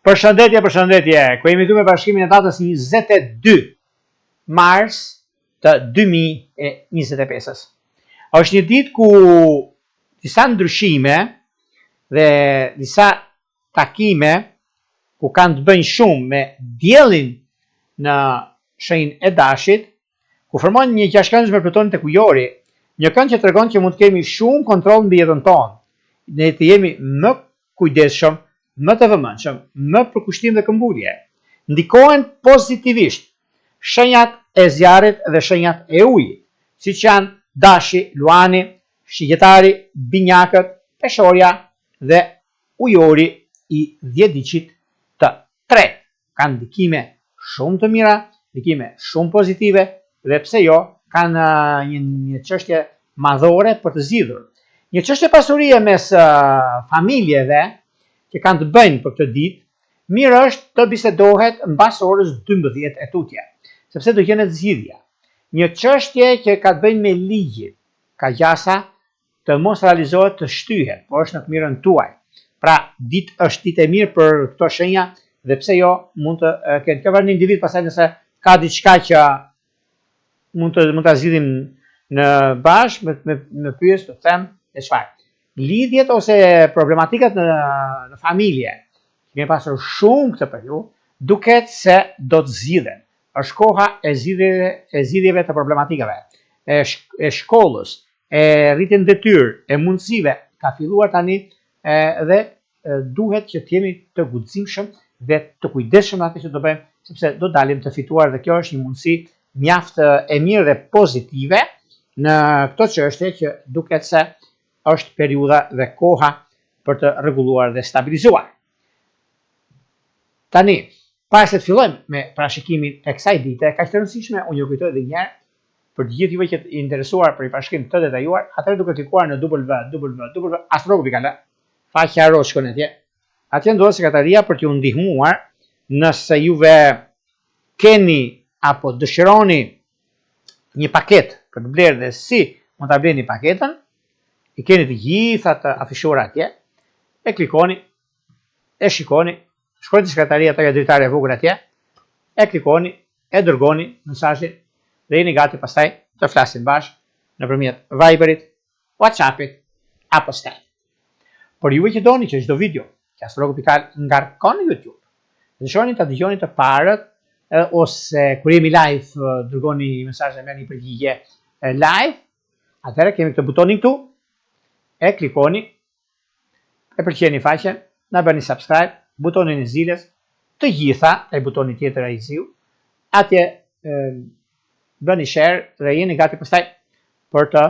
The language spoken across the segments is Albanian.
Përshëndetje, ku jemi këtu me bashkimin e datës 22 mars të 2025. Është një ditë ku disa ndryshime dhe disa takime ku kanë të bëjnë shumë me diellin në shenjën e dashit, ku formojnë një gjashtkëndshme për plutonin tek ujori, një kënd që tregon që mund të kemi shumë kontroll mbi jetën tonë, ne të jemi më kujdesshëm, më të vëmendshëm, më për kushtim dhe këmbgulje. Ndikohen pozitivisht shenjat e zjarrit dhe shenjat e ujit, siç janë dashi, luani, shigjetari, binjakët, peshorja dhe ujori i dhjediqit të tretë. Kanë ndikime shumë të mira, ndikime shumë pozitive dhe pse jo, kanë një çështje madhore për të zgjidhur. Një çështje pasurie mes familjeve që kanë të bëjnë për këtë ditë, mirë është të bisedohet mbas orës 12 e tutje, sepse do gjenet zgjidhja. Një çështje që ka të bëjnë me ligjin, ka gjasa të mos realizohet të shtyhet, por është në të mirën tuaj. Pra, ditë është ditë e mirë për këto shenja dhe pse jo, mund të kenë këvar një individ pasaj nëse ka diçka që mund ta zgjidhim në bashkë me pyes të them e çfarë. Lidhjet ose problematikat në familje, që kemi pasur shumë këtë periudhë, duket se do të zgjidhen. Është koha e zgjidhjeve të problematikave, e shkollës, e rritjen detyrë, e mundësive, ka filluar tani dhe duhet që të jemi të guximshëm dhe të kujdesshëm atë që do bëjmë, sepse do dalim të fituar dhe kjo është një mundësi mjaft e mirë dhe pozitive në këto çështje që duket se është periudha dhe koha për të rregulluar dhe stabilizuar. Tani, para se të fillojmë me parashikimin e kësaj dite, ka të rëndësishme unë ju kujtoj edhe një herë për të gjithë juve që jeni interesuar për një parashikim të detajuar, atëherë duke klikuar në www.astrologo.al, faqja rosh shkon atje. Atje ndodhet sekretaria për t'ju ndihmuar nëse juve keni apo dëshironi një paketë për të blerë dhe si mund ta bleni paketën, i keni të gjitha të afishuara atje, e klikoni, e shikoni, shkojnë të sekretaria të dritare e vogël atje, e klikoni, e dërgoni mesazhin dhe jeni gati pastaj të flasim bashkë nëpërmjet Viberit, WhatsAppit apo Skype. Por juve që doni që çdo video që astrologo.al ngarkon në YouTube, dëshironi ta dëgjoni të parët ose kur jemi live dërgoni mesazhe me një përgjigje live, atëherë kemi këtë butonin këtu, e klikoni, e përqeni faqen, na bëni subscribe, butonin e zilës, të gjitha, e butoni tjetër ai ziu, atje bëni share dhe jeni gati pastaj për të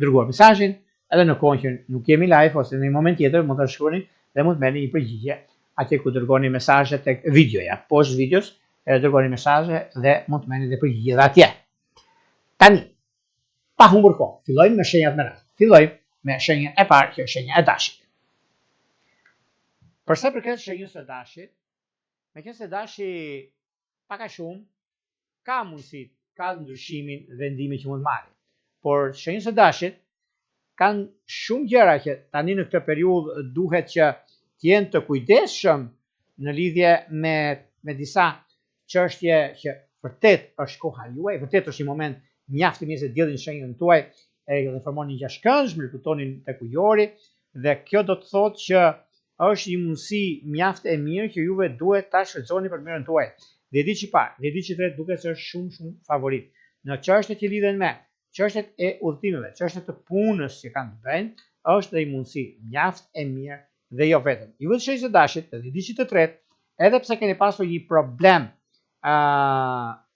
dërguar mesazhin, edhe në kohën që nuk jemi live ose në një moment tjetër mund ta shkruani dhe mund të merrni një përgjigje atje ku dërgoni mesazhet tek videoja. Poshtë videos e dërgoni mesazhe dhe mund të merrni dhe përgjigje dhe atje. Tani, pa humbur kohë, fillojmë me shenjat me radhë. Fillojmë me shenjën e parë, që është shenja e dashit. Për sa i përket shenjës së dashit, meqense dashi pak a shumë ka mundësi, ka ndryshimin dhe vendimin që mund marrë. Por shenjës së dashit kanë shumë gjëra që tani në këtë periudhë duhet që të jenë të kujdesshëm në lidhje me disa çështje që vërtet është koha juaj, vërtet është një moment mjaft i mirë se diellin shenjën tuaj e formoni një gjashtkëndshme plutonin tek ujori dhe kjo do të thotë që është një mundësi mjaft e mirë që juve duhet ta shfrytëzoni për mirën tuaj. Dhjediqi i parë, dhjediqi i tretë duket se është shumë favorit. Në çështjet që lidhen me çështjet e udhëtimeve, çështjet të punës që kanë të bëjnë, është dhe një mundësi mjaft e mirë dhe jo vetëm. Juve të shenjës së dashit, të dhjediqit të tretë, edhe pse keni pasur një problem,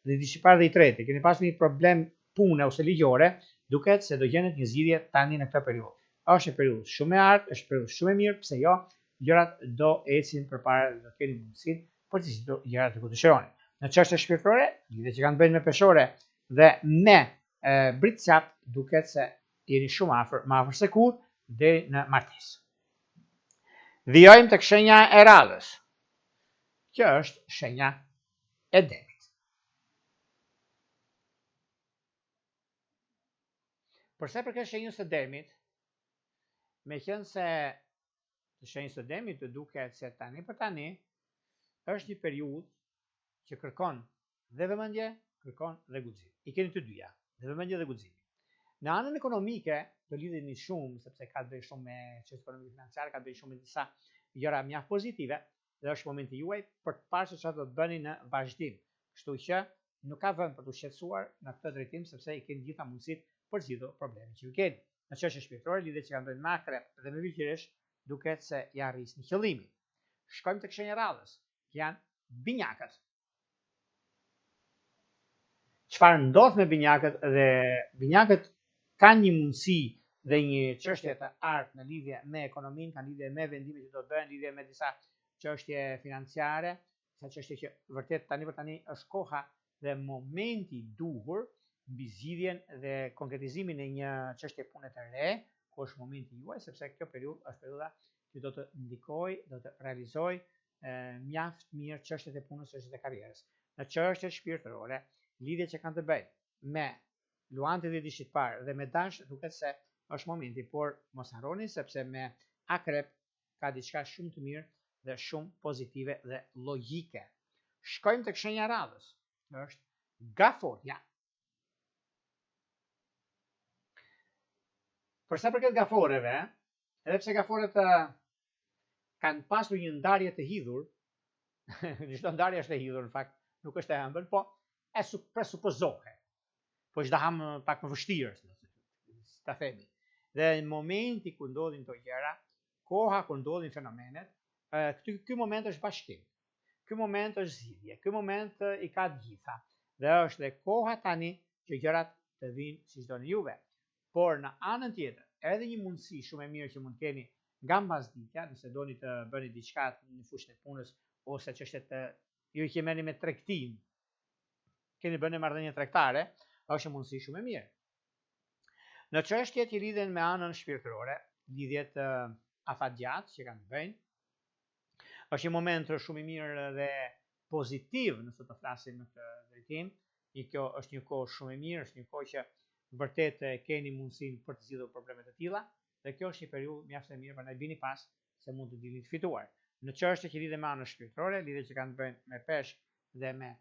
dhjediqi i parë dhe i tretë, keni pasur një problem pune ose ligjore, duket se do gjenet një zgjidhje tani në këtë periudhë. Është një periudhë shumë e artë, është periudhë shumë e mirë, pse jo, gjërat do ecin përpara dhe do keni mundësinë për të zgjidhur gjërat që dëshironi. Në çështje shpirtërore, lidhje që kanë bënë me peshore dhe me britësap, duket se jeni shumë afër, më afër se kur deri në martesë. Vijojmë tek shenja e radhës, që është shenja e demit. Për sa i përket shenjës së demit, meqense të shenjës së demit të duket se tani për tani është një periudhë që kërkon dhe vëmendje, kërkon dhe guxim. I keni të dyja, dhe vëmendje dhe guxim. Në anën ekonomike do lidheni shumë sepse ka të bëjë shumë me çështje ekonomike financiare, ka të bëjë shumë me disa gjëra mjaft pozitive dhe është momenti juaj për të parë se çfarë do të bëni në vazhdim. Kështu që nuk ka vend për të shqetësuar në këtë drejtim sepse i keni gjitha mundësitë për zgjidhur problemin që ju keni. Në çështje shpirtërore, lidhjet që kanë bënë me akrep dhe me virgjëresh, duket se ja arrisni qëllimin. Shkojmë tek shenja radhës, që janë binjakët. Çfarë ndodh me binjakët dhe binjakët kanë një mundësi dhe një çështje të artë në lidhje me ekonominë, kanë lidhje me vendimet që do të bëhen, lidhje me disa çështje financiare, disa çështje që vërtet tani për tani është koha dhe momenti i duhur mbi zgjidhjen dhe konkretizimin e një çështje pune të re, ku është momenti juaj sepse kjo periudhë është periudha që do të ndikojë, do të realizojë mjaft mirë çështjet e punës, çështjet e karrierës. Në çështjet shpirtërore, lidhjet që kanë të bëjnë me luanët e dishit parë dhe me dash, duket se është momenti, por mos harroni sepse me akrep ka diçka shumë të mirë dhe shumë pozitive dhe logjike. Shkojmë tek shenja radhës, që është gaforja. Për sa përket gaforeve, edhe pse gaforet kanë pasur një ndarje të hidhur, çdo ndarje është e hidhur në fakt, nuk është e ëmbël, po e presupozohet. Po është daham pak më vështirë, si ta themi. Dhe në momenti ku ndodhin këto gjëra, koha ku ndodhin fenomenet, ky moment është bashkim. Ky moment është zgjidhje. Ky moment i ka të gjitha. Dhe është dhe koha tani që gjërat të vinë siç doni juve. Por në anën tjetër, edhe një mundësi shumë e mirë që mund keni nga mbasditja, nëse doni të bëni diçka në fushën e punës ose çështjet të ju i kemeni me tregtin, keni bënë marrëdhënie tregtare, është mundësi shumë e mirë. Në çështjet që lidhen me anën shpirtërore, lidhjet afatgjat që kanë bëjnë, është një moment shumë i mirë dhe pozitiv nëse të flasim në këtë drejtim. Kjo është një kohë shumë e mirë, është një kohë që vërtet keni mundësinë për të zgjidhur probleme të tilla, dhe kjo është një periudhë mjaft e mirë, prandaj bini pas se mund të dilni të fituar. Në çështjet që lidhen me anën shpirtërore, lidhjet që kanë të bëjnë me peshk dhe me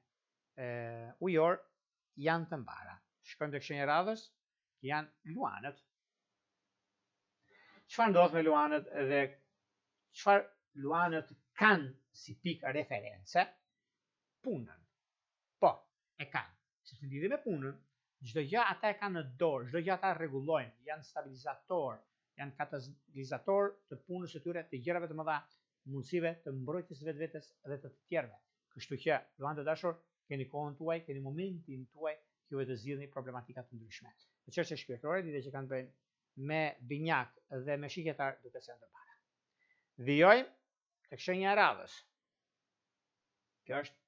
ujor, janë të mbara. Shkojmë tek shenja radhës, që janë luanët. Çfarë ndodh me luanët dhe çfarë luanët kanë si pikë reference? Punën. Po, e kanë. Sepse lidhje me punën, çdo gjë ata e kanë në dorë, çdo gjë ata rregullojnë, janë stabilizator, janë katalizator të punës së tyre, të gjërave të mëdha, mundësive të mbrojtjes vetvetes dhe të tjerëve. Kështu që, luanët e dashur, keni kohën tuaj, keni momentin tuaj që juve të zgjidhni problematika të ndryshme. Në çështje shpirtërore, lidhje që kanë të bëjnë me binjak dhe me shikjetar, duket se janë të para. Vijojmë tek shenja e radhës. Kjo është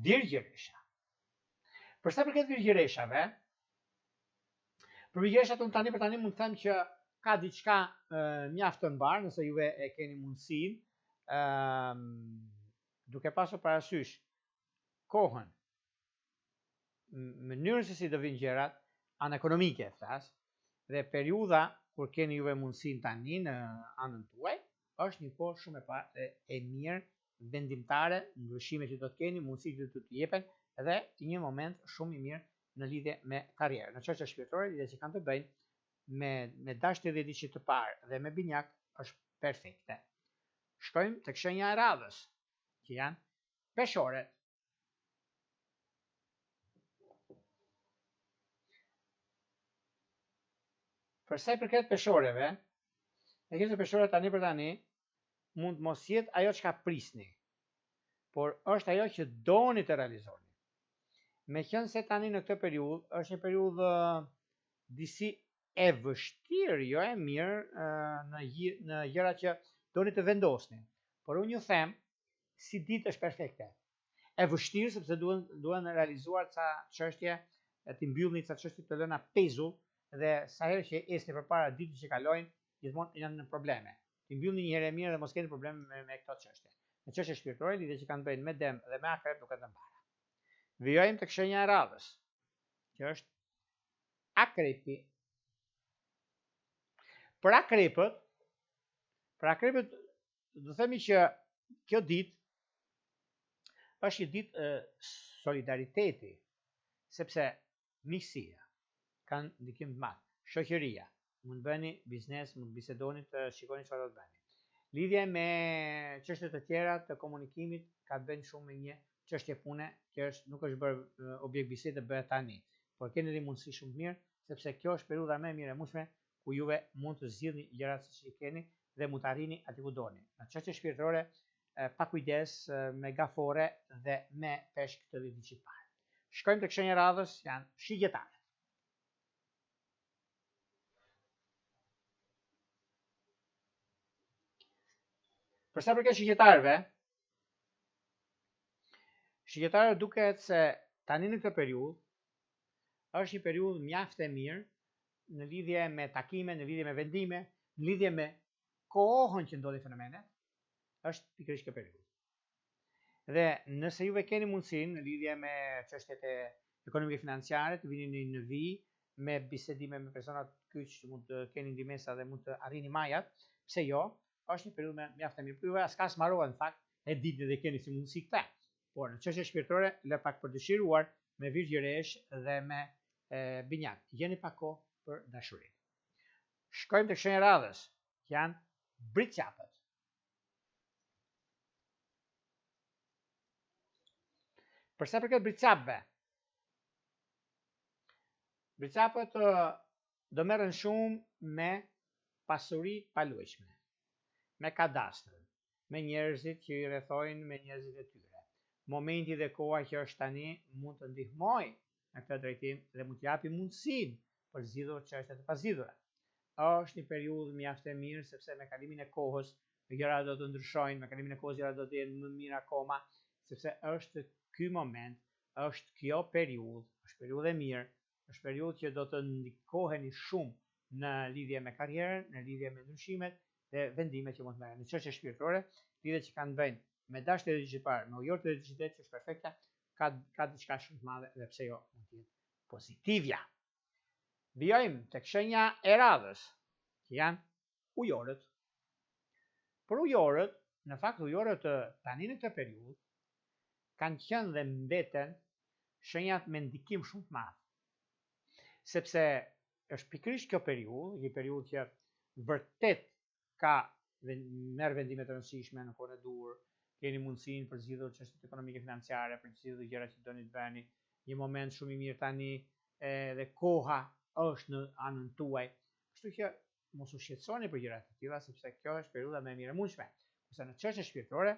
virgjëresha. Për sa përket virgjëreshave, për virgjëreshat unë tani për tani mund të them që ka diçka mjaft të mbar, nëse juve e keni mundësinë, duke pasur parasysh kohën, mënyrën se si do vinë gjërat, anë ekonomike flas, dhe periudha kur keni juve mundësinë tani në anën tuaj, është një kohë shumë e mirë, vendimtare, ndryshime që do të keni, mundësi që do të jepen, dhe një moment shumë i mirë në lidhje me karrierën. Në çështje shpirtërore, lidhje që kanë të bëjnë me dashje dhe dishit të parë dhe me binjak është perfekte. Shkojmë tek shenja e radhës, që janë peshoret. Për sa i përket peshoreve, e kështë peshore tani për tani, mund mos jetë ajo që ka prisni, por është ajo që doni të realizoni. Me qenë se tani në këtë periudhë, është një periudhë disi e vështirë, jo e mirë, në gjëra që doni të vendosni. Por unë ju them, si ditë është perfekte. E vështirë, sepse duhen realizuar ca çështje, të mbyllni ca çështje të lëna pezull, dhe sa herë që esni përpara ditës që kalojnë, gjithmonë janë probleme. Të mbyllni një herë e mirë dhe mos keni probleme me këto çështje. Në çështje shpirtërore, lidhje që kanë bëjnë me dem dhe me akrep duket të mbara. Vijojmë tek shenja e radhës, që është akrepi. Për akrepët do themi që kjo ditë është një ditë solidariteti, sepse miqësia kanë ndikim të madh. Shoqëria, mund të bëni biznes, mund të bisedoni, të shikoni çfarë do të bëni. Lidhje me çështje të tjera të komunikimit ka të bëjë shumë me një çështje pune që nuk është bërë objekt bisede, bëhet tani. Por keni edhe mundësi shumë të mirë, sepse kjo është periudha më e mirë e mundshme ku juve mund të zgjidhni gjërat siç i keni dhe mund të arrini aty ku doni. Në çështje shpirtërore, pa kujdes, me gafore dhe me peshk të ditë parë. Shkojmë tek shenja e radhës, janë shigjetarët. Për sa përket shigjetarëve, shigjetarët duket se tani në këtë periudhë është një periudhë mjaft e mirë në lidhje me takime, në lidhje me vendime, në lidhje me kohën që ndodhin fenomenet, është pikërisht kjo periudhë. Dhe nëse juve keni mundësinë në lidhje me çështjet e ekonomike financiare, të vini në vijë me bisedime me persona të kyç që mund të keni ndihmesa dhe mund të arrini majat, pse jo? Është një periudhë mjaft e mirë. Por juve askas mbarohen në fakt, e ditë dhe keni si mundësi këtë. Por në çështje shpirtërore lë pak për dëshiruar me virgjëresh dhe me binjak. Jeni pa kohë për dashuri. Shkojmë tek shenja e radhës, që janë britqapët. Për sa përket britqapëve, britqapët do merren shumë me pasuri paluajshme, me kadastër, me njerëzit që i rrethojnë, me njerëzit e tyre. Momenti dhe koha që është tani mund të ndihmojë në këtë drejtim dhe mund të japi mundësinë për zgjidhur çështje të pazgjidhura. Është një periudhë mjaft e mirë sepse me kalimin e kohës gjërat do të ndryshojnë, me kalimin e kohës gjërat do të jenë më mirë akoma, sepse është ky moment, është kjo periudhë, është periudhë e mirë, është periudhë që do të ndikoheni shumë në lidhje me karrierën, në lidhje me ndryshimet dhe vendimet që mund të merreni. Në çështje shpirtërore, lidhjet që kanë bëjnë me dashje të ditë parë, me ujor të ditë që është perfekte, ka diçka shumë të madhe dhe pse jo mund të jetë pozitivja. Vijojmë tek shenja e radhës, që janë ujorët. Për ujorët, në fakt ujorët tani në këtë periudhë kanë qenë dhe mbeten shenjat me ndikim shumë të madh. Sepse është pikërisht kjo periudhë, një periudhë që vërtet ka merr vendime të rëndësishme në kohën e duhur, keni mundësinë për zgjidhur çështjet ekonomike financiare, për zgjidhur gjërat që doni të bëni, një moment shumë i mirë tani dhe koha është në anën tuaj. Kështu që mos u shqetësoni për gjërat të tilla, sepse kjo është periudha më e mirë e mundshme. Kurse në çështje shpirtërore,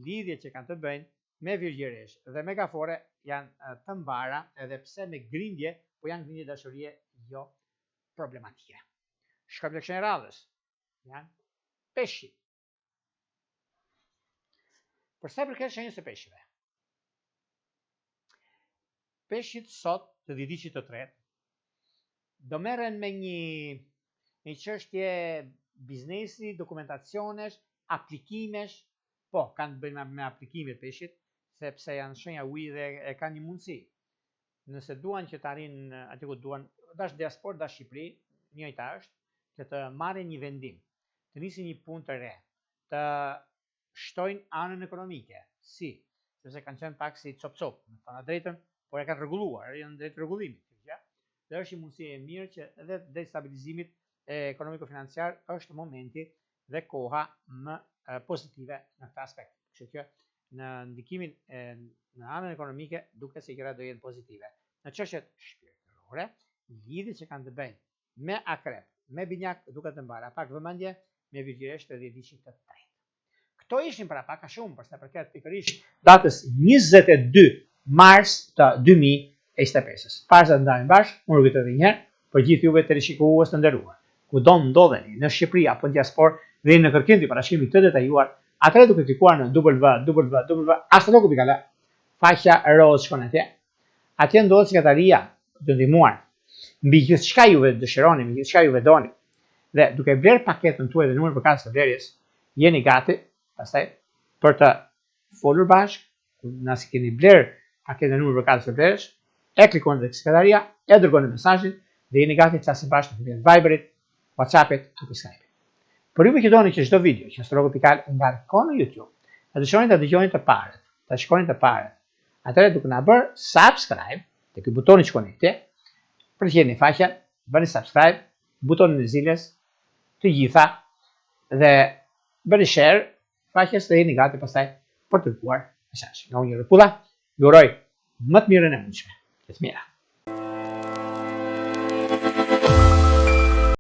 lidhjet që kanë të bëjnë me virgjëresh dhe me gafore janë të mbara, edhe pse me grindje, po janë grindje dashurie jo problematike. Shkojmë tek shenja e radhës. Janë peshqit. Për sa përket shenjës së peshqive. Peshqit sot të dhjetëçit të tretë do merren me një çështje biznesi, dokumentacionesh, aplikimesh, po kanë të bëjnë me aplikimet peshqit, sepse janë shenja uji dhe e kanë një mundësi. Nëse duan që të arrijnë aty ku duan, dash diaspor, dash Shqipëri, njëjta është, që të marrin një vendim, të nisin një punë të re, të shtojnë anën ekonomike, sepse kanë qenë pak si cop-cop, me thënë drejtën, por e kanë rregulluar, janë drejt rregullimit. Dhe është një mundësi e mirë që edhe drejt stabilizimit ekonomiko-financiar është momenti dhe koha më pozitive në këtë aspekt. Kështu që në ndikimin në anën ekonomike duket se gjërat do jenë pozitive. Në çështjet shpirtërore, lidhjet që kanë të bëjnë me akrep, me binjak duket të mbara, pak vëmendje me virgjëresh të dhjetëçit të tretë. Këto ishin para pak a shumë për sa përket pikërisht datës 22 mars të 2025. Para se të ndajmë bashkë, unë rrugët edhe njëherë për gjithë juve të rishikues të nderuar. Kudo ndodheni në Shqipëri apo në diaspor dhe në kërkim të parashikimit të detajuar, atëherë duke klikuar në www.astrologu.al, faqja roz shkon atje. Atje ndodhet sekretaria të ndihmuar mbi gjithçka juve dëshironi, mbi gjithçka juve doni. Dhe duke bler paketën tuaj dhe numrin për kasë të vlerjes, jeni gati pastaj për të folur bashkë, nëse keni bler paketën e numrit për kasë të vlerjes, e klikoni tek sekretaria, e dërgoni mesazhin dhe jeni gati të flasni bashkë në Viberit, WhatsAppit apo Skype. Por juve që doni që çdo video që astrologu.al ngarkon në YouTube, e dëshironi ta dëgjoni të parët ta shikoni të parë. Atëherë duke na bërë subscribe, te ky butoni shkoni këthe, përgjigjeni faqen, bëni subscribe, butonin e zilës, të gjitha dhe bëni share faqes dhe jeni gati pastaj për të dëgjuar mesazh. Nga unë Rëpulla, ju uroj më të mirën e mundshme. Gjithë mira.